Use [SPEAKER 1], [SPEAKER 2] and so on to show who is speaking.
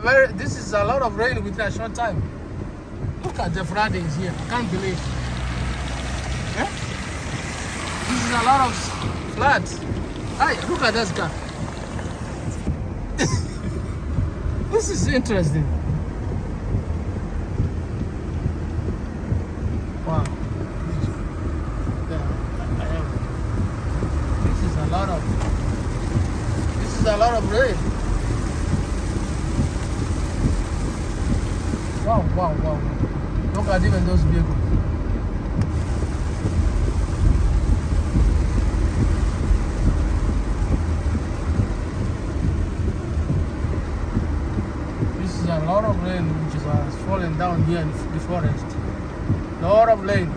[SPEAKER 1] This is a lot of rain within a short time. Look at the floodings here. I can't believe. Eh? This is a lot of floods. Hey, look at this guy. This is interesting. Wow. Yeah, this is a lot of rain. Wow. Look at even those vehicles. This is a lot of rain which is falling down here in the forest. A lot of rain.